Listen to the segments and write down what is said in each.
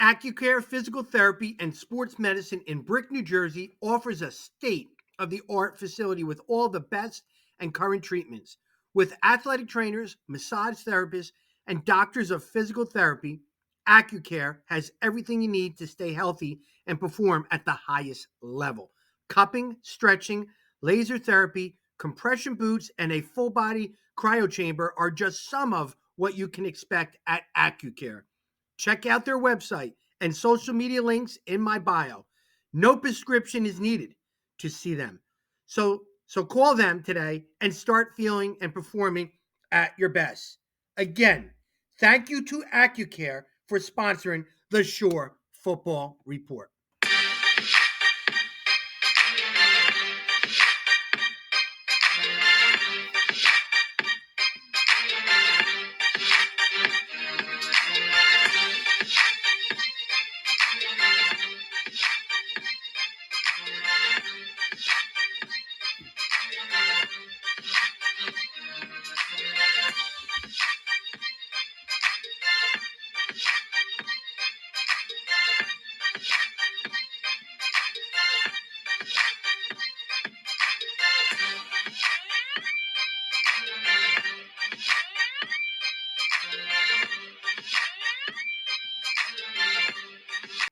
Accucare Physical Therapy and Sports Medicine in Brick, New Jersey offers a state-of-the-art facility with all the best and current treatments. With athletic trainers, massage therapists, and doctors of physical therapy, Accucare has everything you need to stay healthy and perform at the highest level. Cupping, stretching, laser therapy, compression boots, and a full-body cryo chamber are just some of what you can expect at Accucare. Check out their website and social media links in my bio. No prescription is needed to see them. So call them today and start feeling and performing at your best. Again, thank you to Accucare for sponsoring the Shore Football Report.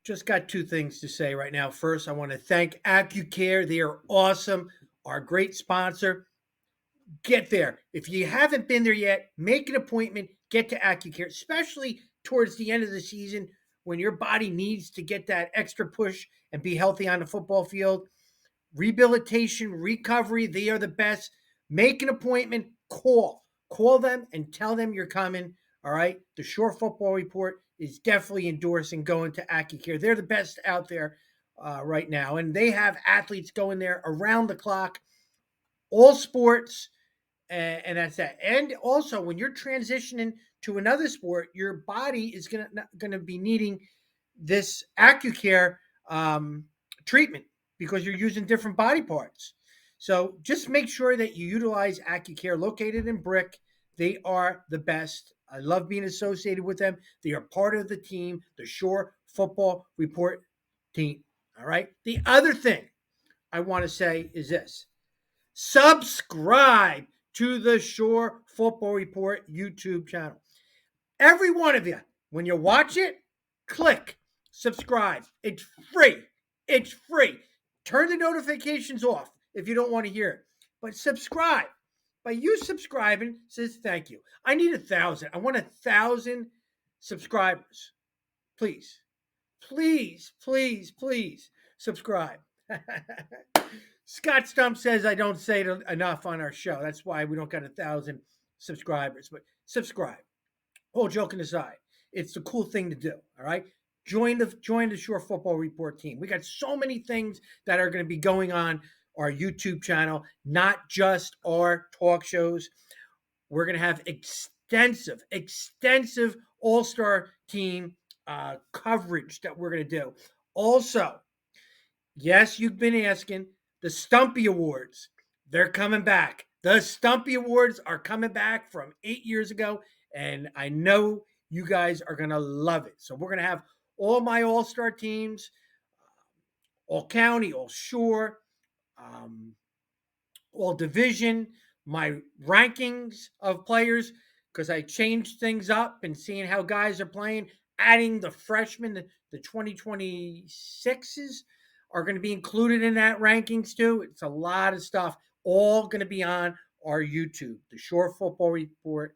Just got two things to say right now. First, I want to thank Accucare. They are awesome, our great sponsor. Get there. If you haven't been there yet, make an appointment, get to Accucare, especially towards the end of the season when your body needs to get that extra push and be healthy on the football field. Rehabilitation, recovery, they are the best. Make an appointment, call them and tell them you're coming. All right. The Shore Football Report is definitely endorsing going to Accucare. They're the best out there right now. And they have athletes going there around the clock, all sports, and that's that. And also, when you're transitioning to another sport, your body is gonna be needing this Accucare treatment because you're using different body parts. So just make sure that you utilize Accucare, located in Brick. They are the best. I love being associated with them. They are part of the team, the Shore Football Report team. All right. The other thing I want to say is this: subscribe to the Shore Football Report YouTube channel. Every one of you, when you watch it, click subscribe. It's free. It's free. Turn the notifications off if you don't want to hear it, but subscribe. By you subscribing, says thank you. I need 1,000. I want 1,000 subscribers. Please, please, please, please subscribe. Scott Stump says I don't say it enough on our show. That's why we don't got 1,000 subscribers. But subscribe. All joking aside, it's the cool thing to do. All right, join the Shore Football Report team. We got so many things that are going to be going on our YouTube channel, not just our talk shows. We're going to have extensive all-star team coverage that we're going to do. Also, yes, you've been asking, the Stumpy Awards, they're coming back. The Stumpy Awards are coming back from 8 years ago, and I know you guys are going to love it. So we're going to have all my all-star teams, all county, all shore, all division, my rankings of players, because I changed things up and seeing how guys are playing, adding the freshmen, the 2026s are going to be included in that rankings too. It's a lot of stuff, all going to be on our YouTube, the Shore Football Report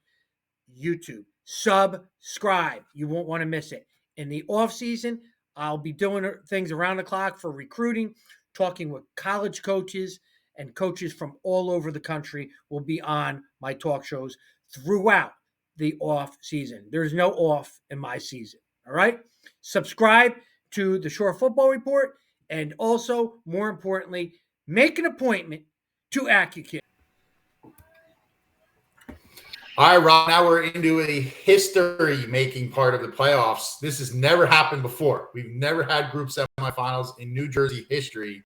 YouTube. Subscribe. You won't want to miss it. In the off season, I'll be doing things around the clock for recruiting, talking with college coaches and coaches from all over the country will be on my talk shows throughout the off season. There's no off in my season. All right. Subscribe to the Shore Football Report, and also, more importantly, make an appointment to Accucare. All right, Rob, now we're into a history-making part of the playoffs. This has never happened before. We've never had group semifinals in New Jersey history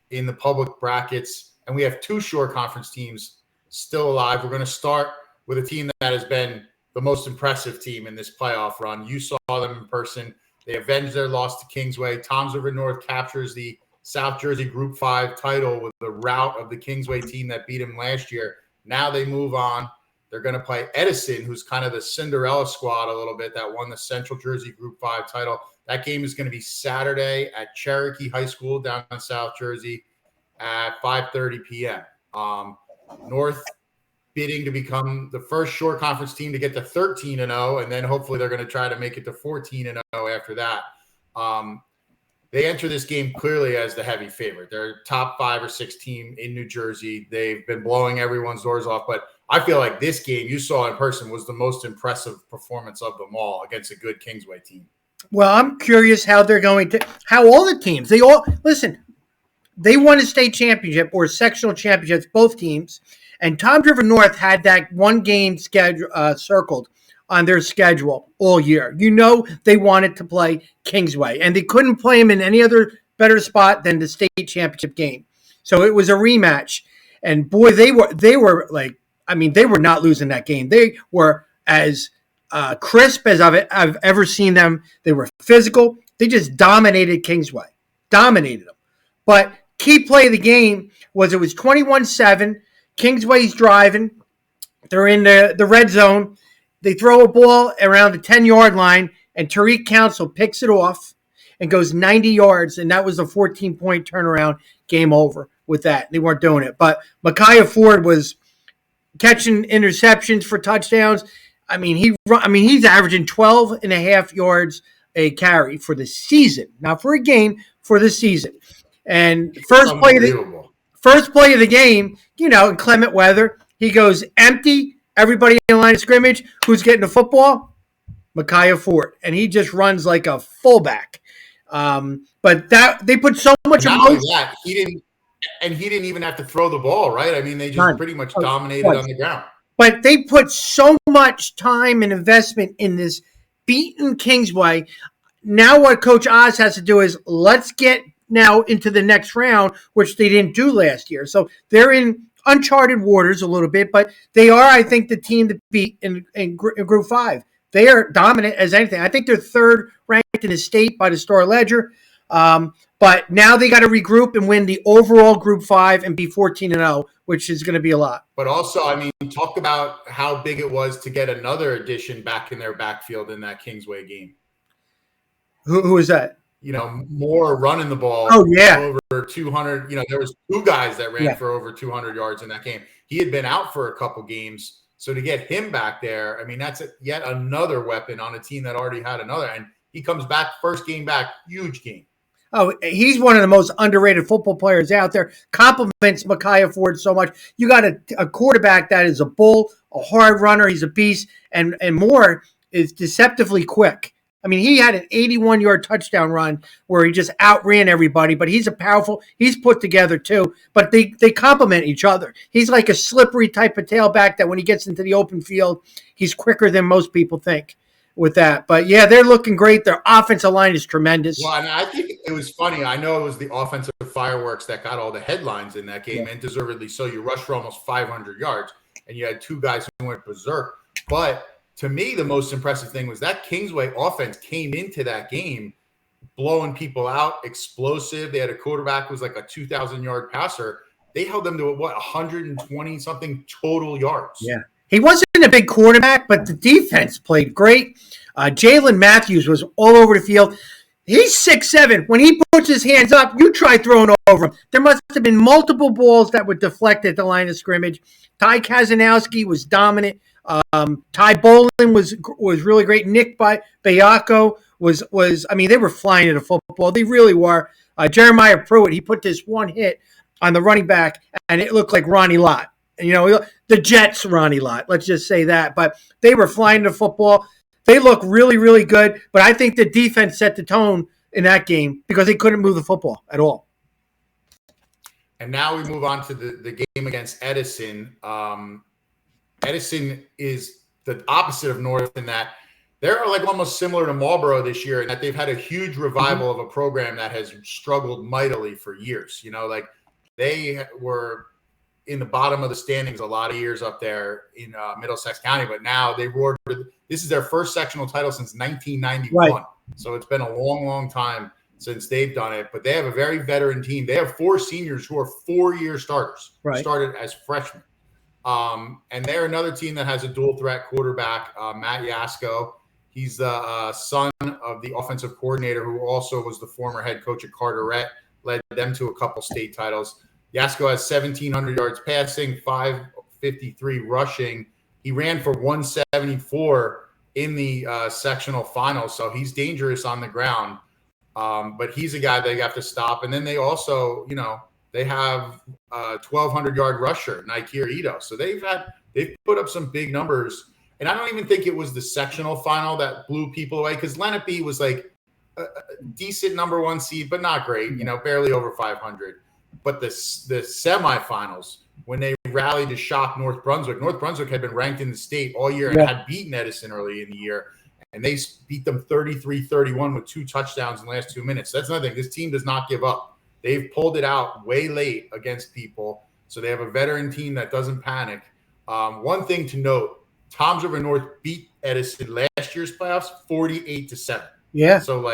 in the public brackets, and we have two Shore Conference teams still alive. We're going to start with a team that has been the most impressive team in this playoff run. You saw them in person They avenged their loss to Kingsway. Toms River North captures the South Jersey Group 5 title with the rout of the Kingsway team that beat him last year. Now they move on. They're going to play Edison, who's kind of the Cinderella squad a little bit, that won the Central Jersey Group 5 title. That game is going to be Saturday at Cherokee High School down in South Jersey at 5:30 p.m. North bidding to become the first short conference team to get to 13-0, and then hopefully they're going to try to make it to 14-0 after that. They enter this game clearly as the heavy favorite. They're a top 5 or 6 team in New Jersey. They've been blowing everyone's doors off, but I feel like this game you saw in person was the most impressive performance of them all against a good Kingsway team. Well, I'm curious how they're going to, how all the teams, they all, listen, they won a state championship or sectional championships, both teams, and Toms River North had that one game schedule circled on their schedule all year. You know they wanted to play Kingsway, and they couldn't play him in any other better spot than the state championship game. So it was a rematch, and boy, they were like, I mean, they were not losing that game. They were as crisp as I've ever seen them. They were physical. They just dominated Kingsway, dominated them. But key play of the game was it was 21-7. Kingsway's driving. They're in the red zone. They throw a ball around the 10-yard line, and Tariq Council picks it off and goes 90 yards, and that was a 14-point turnaround. Game over with that. They weren't doing it. But Micaiah Ford was catching interceptions for touchdowns. I mean, he's averaging 12 and a half yards a carry for the season, not for a game, for the season. And first play of the game, in clement weather, he goes empty. Everybody in the line of scrimmage. Who's getting the football? Micaiah Ford, and he just runs like a fullback. But that they put so much emotion. That he didn't even have to throw the ball, right? I mean, they just pretty much dominated on the ground. But they put so much time and investment in this beaten Kingsway. Now what Coach Oz has to do is let's get now into the next round, which they didn't do last year. So they're in uncharted waters a little bit, but they are, I think, the team to beat in Group 5. They are dominant as anything. I think they're third ranked in the state by the Star Ledger. But now they got to regroup and win the overall Group 5 and be 14-0, which is going to be a lot. But also, I mean, talk about how big it was to get another addition back in their backfield in that Kingsway game. Who is that? More running the ball. Oh, yeah. Over 200. There was 2 guys that ran for over 200 yards in that game. He had been out for a couple games. So to get him back there, I mean, that's yet another weapon on a team that already had another. And he comes back, first game back, huge game. Oh, he's one of the most underrated football players out there. Compliments Micaiah Ford so much. You got a quarterback that is a bull, a hard runner. He's a beast, and more is deceptively quick. I mean, he had an 81-yard touchdown run where he just outran everybody, but he's he's put together too, but they complement each other. He's like a slippery type of tailback that when he gets into the open field, he's quicker than most people think with that. But yeah, they're looking great. Their offensive line is tremendous. Well, and I think it was funny. I know it was the offensive fireworks that got all the headlines in that game, and deservedly so. You rushed for almost 500 yards, and you had 2 guys who went berserk. But to me, the most impressive thing was that Kingsway offense came into that game blowing people out, explosive. They had a quarterback who was like a 2,000-yard passer. They held them to 120-something total yards. Yeah. He wasn't a big quarterback, but the defense played great. Jalen Matthews was all over the field. He's 6'7". When he puts his hands up, you try throwing over him. There must have been multiple balls that were deflected at the line of scrimmage. Ty Kazanowski was dominant. Ty Bolin was really great. Nick Bayako was I mean, they were flying at the football. They really were. Jeremiah Pruitt, he put this one hit on the running back, and it looked like Ronnie Lott. The Jets Ronnie Lott, let's just say that. But they were flying the football. They look really, really good. But I think the defense set the tone in that game because they couldn't move the football at all. And now we move on to the game against Edison. Edison is the opposite of North in that they're like almost similar to Marlboro this year in that they've had a huge revival of a program that has struggled mightily for years. Like they were in the bottom of the standings a lot of years up there in Middlesex County, but now they roared. This is their first sectional title since 1991. So it's been a long, long time since they've done it, but they have a very veteran team. They have 4 seniors who are 4-year starters, who Right. started as freshmen. And they're another team that has a dual threat quarterback, Matt Yasko. He's the son of the offensive coordinator, who also was the former head coach at Carteret, led them to a couple state titles. Yasko has 1,700 yards passing, 553 rushing. He ran for 174 in the sectional finals, so he's dangerous on the ground. But he's a guy they have to stop. And then they also, they have a 1,200-yard rusher, Nikir Ito. So they've put up some big numbers. And I don't even think it was the sectional final that blew people away, because Lenape was like a decent number 1 seed, but not great, barely over 500. But the semifinals, when they rallied to shock North Brunswick had been ranked in the state all year and had beaten Edison early in the year. And they beat them 33-31 with 2 touchdowns in the last 2 minutes. That's another thing. This team does not give up. They've pulled it out way late against people. So they have a veteran team that doesn't panic. One thing to note, Toms River North beat Edison last year's playoffs 48-7. Yeah. So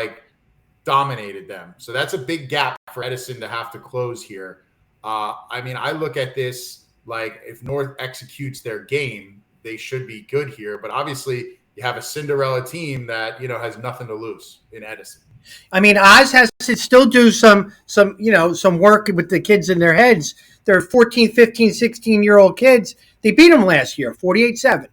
dominated them. So that's a big gap for Edison to have to close here. I look at this like if North executes their game, they should be good here. But obviously you have a Cinderella team that, has nothing to lose in Edison. Oz has to still do some work with the kids in their heads. They're 14, 15, 16-year-old kids. They beat them last year, 48-7.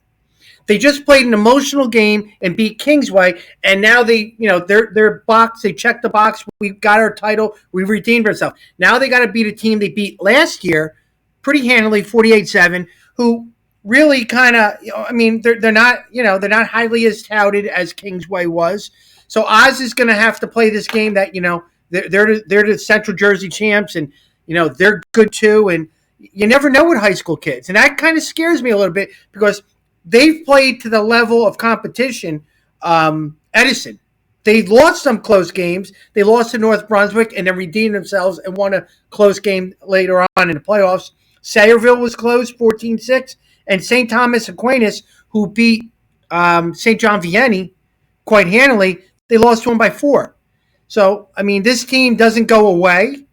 They just played an emotional game and beat Kingsway, and now they're box. They checked the box. We got our title. We redeemed ourselves. Now they got to beat a team they beat last year pretty handily, 48-7, who really kind of, they're not highly as touted as Kingsway was. So Oz is going to have to play this game that, they're the Central Jersey champs, and, they're good too. And you never know with high school kids. And that kind of scares me a little bit, because they've played to the level of competition. Edison, they lost some close games. They lost to North Brunswick and then redeemed themselves and won a close game later on in the playoffs. Sayreville was close, 14-6. And St. Thomas Aquinas, who beat St. John Vianney quite handily, they lost to them by 4. So, this team doesn't go away.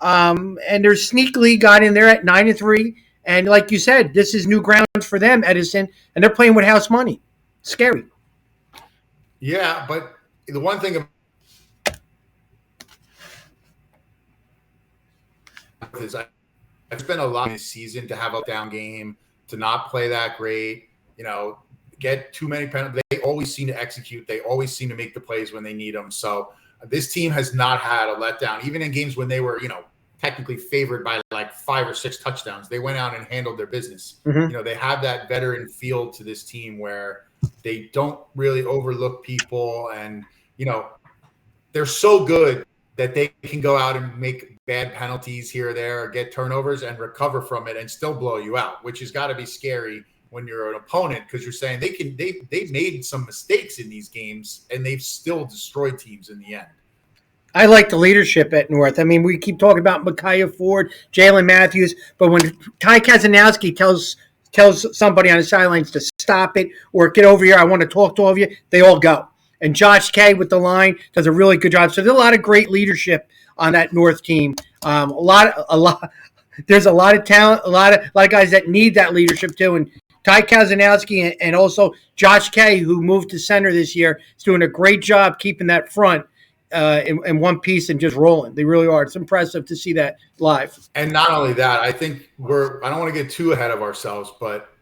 And they're sneakily got in there at 9-3. And like you said, this is new ground for them, Edison, and they're playing with house money. Scary. Yeah, but the one thing is I've spent a lot this season to have a down game, to not play that great, get too many penalties. They always seem to execute. They always seem to make the plays when they need them. So this team has not had a letdown, even in games when they were, technically favored by like 5 or 6 touchdowns. They went out and handled their business. Mm-hmm. They have that veteran feel to this team where they don't really overlook people, and they're so good that they can go out and make bad penalties here or there, or get turnovers and recover from it and still blow you out, which has got to be scary when you're an opponent, because you're saying they've made some mistakes in these games and they've still destroyed teams in the end. I like the leadership at North. We keep talking about Micaiah Ford, Jalen Matthews, but when Ty Kazanowski tells somebody on the sidelines to stop it or get over here, I want to talk to all of you, they all go. And Josh Kay with the line does a really good job. So there's a lot of great leadership on that North team. There's a lot of talent, a lot of guys that need that leadership too. And Ty Kazanowski and also Josh Kay, who moved to center this year, is doing a great job keeping that front in one piece and just rolling. They really are. It's impressive to see that live. And not only that, I think I don't want to get too ahead of ourselves, but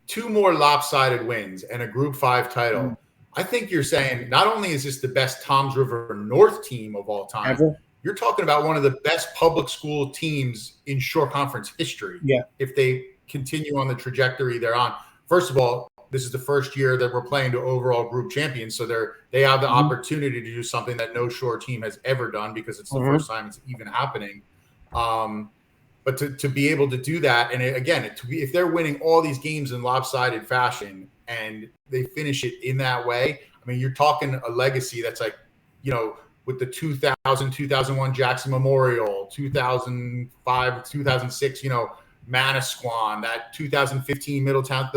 2 more lopsided wins and a Group 5 title. Mm-hmm. I think you're saying not only is this the best Toms River North team of all time, ever. You're talking about one of the best public school teams in Shore Conference history. Yeah. If they continue on the trajectory they're on. First of all, this is the first year that we're playing to overall group champions. So they have the opportunity to do something that no Shore team has ever done, because it's the first time it's even happening. But to be able to do that, and if they're winning all these games in lopsided fashion and they finish it in that way, you're talking a legacy that's like, with the 2000, 2001 Jackson Memorial, 2005, 2006, Manasquan, that 2015 Middletown,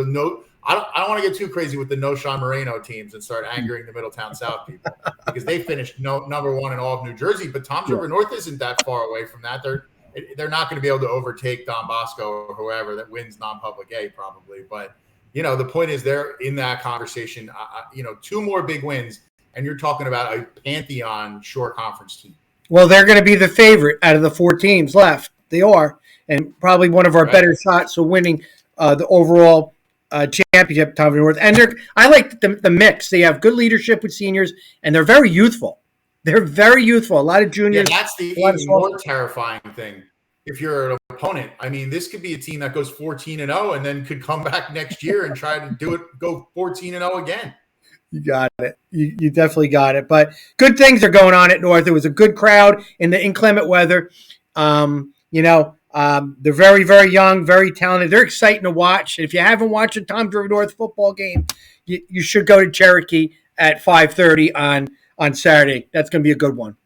I don't want to get too crazy with the no Sean Moreno teams and start angering the Middletown South people because they finished number one in all of New Jersey. But Tom's River North isn't that far away from that. They're not going to be able to overtake Don Bosco or whoever that wins non-public A probably. But the point is they're in that conversation. 2 more big wins, and you're talking about a pantheon shore conference team. Well, they're going to be the favorite out of the 4 teams left. They are, and probably one of our better shots of winning the overall championship, Tom North. And I like the mix. They have good leadership with seniors, and they're very youthful. They're very youthful. A lot of juniors. Yeah, that's the even more terrifying thing. If you're an opponent, I mean, this could be a team that goes 14-0 and then could come back next year and try to go 14-0 again. You got it. You definitely got it. But good things are going on at North. It was a good crowd in the inclement weather. They're very, very young, very talented. They're exciting to watch. If you haven't watched a Toms River North football game, you should go to Cherokee at 5:30 on Saturday. That's going to be a good one.